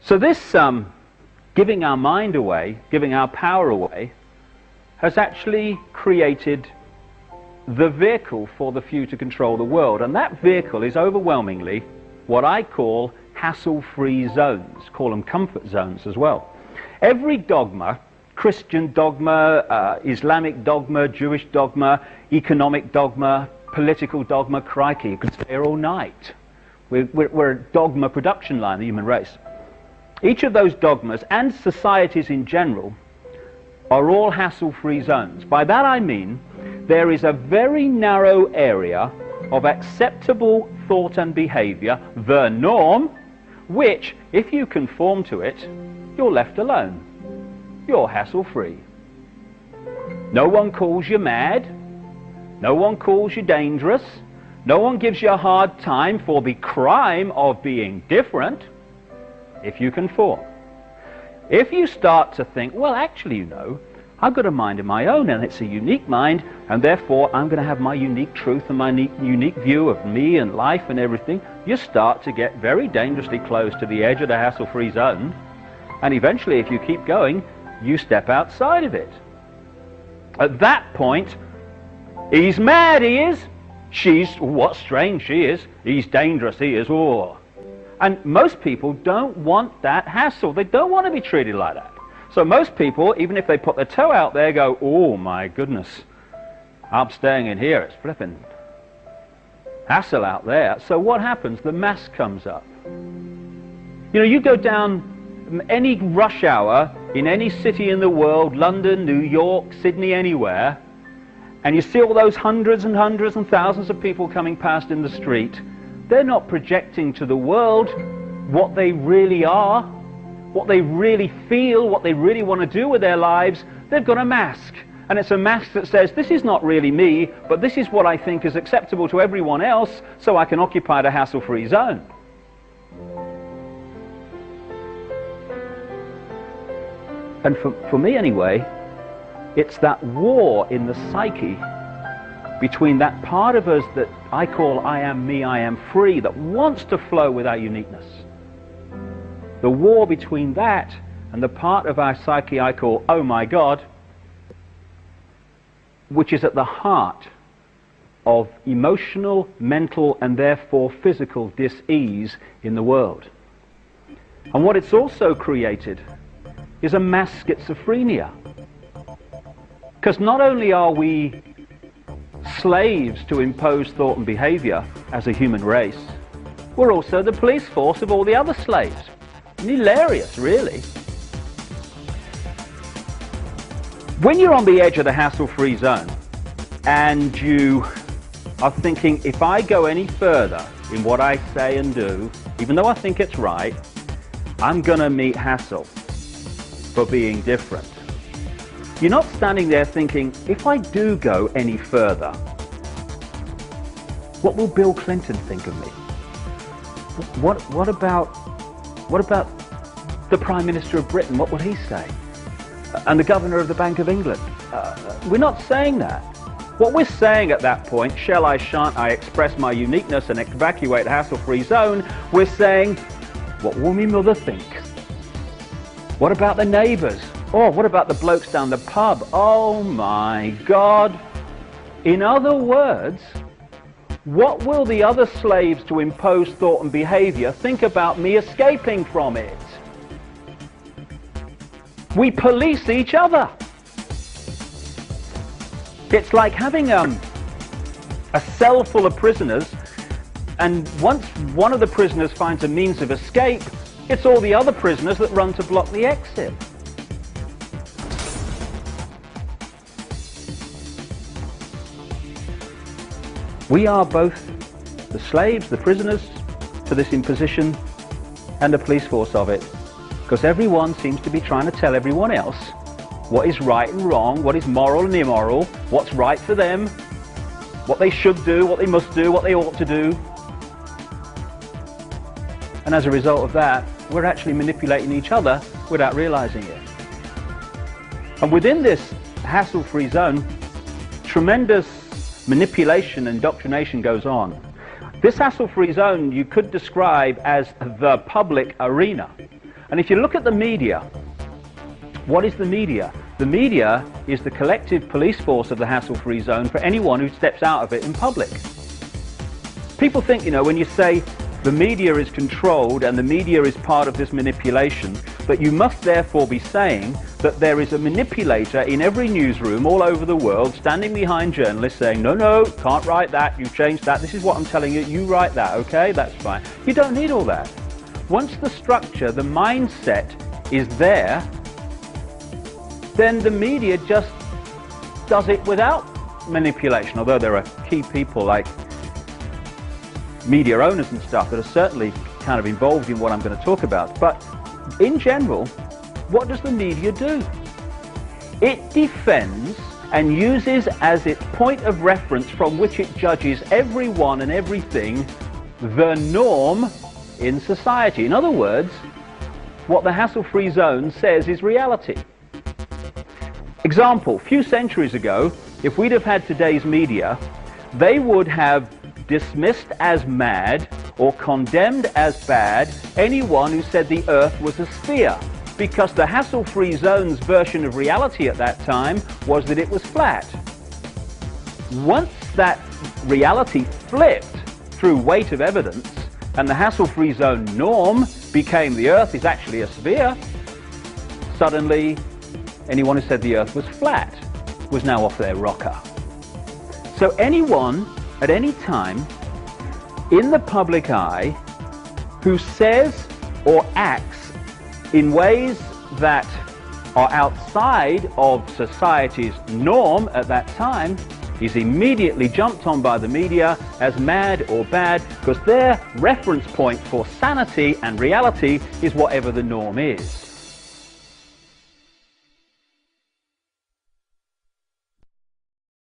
So this giving our mind away, giving our power away, has actually created the vehicle for the few to control the world. And that vehicle is overwhelmingly what I call hassle-free zones, call them comfort zones as well. Every dogma, Christian dogma, Islamic dogma, Jewish dogma, economic dogma, political dogma, crikey, you could stay here all night. We're a dogma production line, the human race. Each of those dogmas, and societies in general, are all hassle-free zones. By that I mean there is a very narrow area of acceptable thought and behavior, the norm, which, if you conform to it, you're left alone. You're hassle-free. No one calls you mad. No one calls you dangerous. No one gives you a hard time for the crime of being different, if you conform. If you start to think, well, actually, you know, I've got a mind of my own, and it's a unique mind, and therefore I'm going to have my unique truth and my unique view of me and life and everything, you start to get very dangerously close to the edge of the hassle-free zone, and eventually, if you keep going, you step outside of it. At that point, he's mad, he is. She's, what strange she is. He's dangerous, he is. Oh. And most people don't want that hassle. They don't want to be treated like that. So most people, even if they put their toe out there, go, oh my goodness, I'm staying in here, it's flipping hassle out there. So what happens? The mask comes up. You know, you go down any rush hour in any city in the world, London, New York, Sydney, anywhere, and you see all those hundreds and hundreds and thousands of people coming past in the street. They're not projecting to the world what they really are, what they really feel, what they really want to do with their lives. They've got a mask. And it's a mask that says, this is not really me, but this is what I think is acceptable to everyone else, so I can occupy the hassle-free zone. And for me anyway, it's that war in the psyche between that part of us that I call I am me, I am free, that wants to flow with our uniqueness. The war between that and the part of our psyche I call oh my God, which is at the heart of emotional, mental, and therefore physical dis-ease in the world. And what it's also created is a mass schizophrenia. Because not only are we slaves to impose thought and behavior as a human race, we're also the police force of all the other slaves. Hilarious, really. When you're on the edge of the hassle-free zone and you are thinking, if I go any further in what I say and do, even though I think it's right, I'm going to meet hassle for being different. You're not standing there thinking, if I do go any further, what will Bill Clinton think of me? What about the Prime Minister of Britain? What would he say? And the Governor of the Bank of England? We're not saying that. What we're saying at that point, shall I, shan't I express my uniqueness and evacuate the hassle-free zone, we're saying, what will me mother think? What about the neighbours? Oh, what about the blokes down the pub? Oh my God. In other words, what will the other slaves to impose thought and behavior think about me escaping from it? We police each other. It's like having a cell full of prisoners, and once one of the prisoners finds a means of escape, it's all the other prisoners that run to block the exit. We are both the slaves, the prisoners to this imposition, and the police force of it, because everyone seems to be trying to tell everyone else what is right and wrong, what is moral and immoral, what's right for them, what they should do, what they must do, what they ought to do. And as a result of that, we're actually manipulating each other without realizing it. And within this hassle-free zone, tremendous manipulation and indoctrination goes on. This hassle-free zone you could describe as the public arena. And if you look at the media, what is the media? The media is the collective police force of the hassle-free zone for anyone who steps out of it in public. People think, you know, when you say the media is controlled and the media is part of this manipulation, that you must therefore be saying that there is a manipulator in every newsroom all over the world standing behind journalists saying, no, no, can't write that, you changed that, this is what I'm telling you, you write that, okay, that's fine. You don't need all that. Once the structure, the mindset is there, then the media just does it without manipulation, although there are key people like media owners and stuff that are certainly kind of involved in what I'm going to talk about. But in general, what does the media do? It defends and uses as its point of reference from which it judges everyone and everything the norm in society. In other words, what the hassle-free zone says is reality. Example, a few centuries ago, if we'd have had today's media, they would have dismissed as mad or condemned as bad anyone who said the Earth was a sphere, because the hassle-free zone's version of reality at that time was that it was flat. Once that reality flipped through weight of evidence and the hassle-free zone norm became the Earth is actually a sphere, suddenly anyone who said the Earth was flat was now off their rocker. So anyone at any time in the public eye who says or acts in ways that are outside of society's norm at that time is immediately jumped on by the media as mad or bad, because their reference point for sanity and reality is whatever the norm is.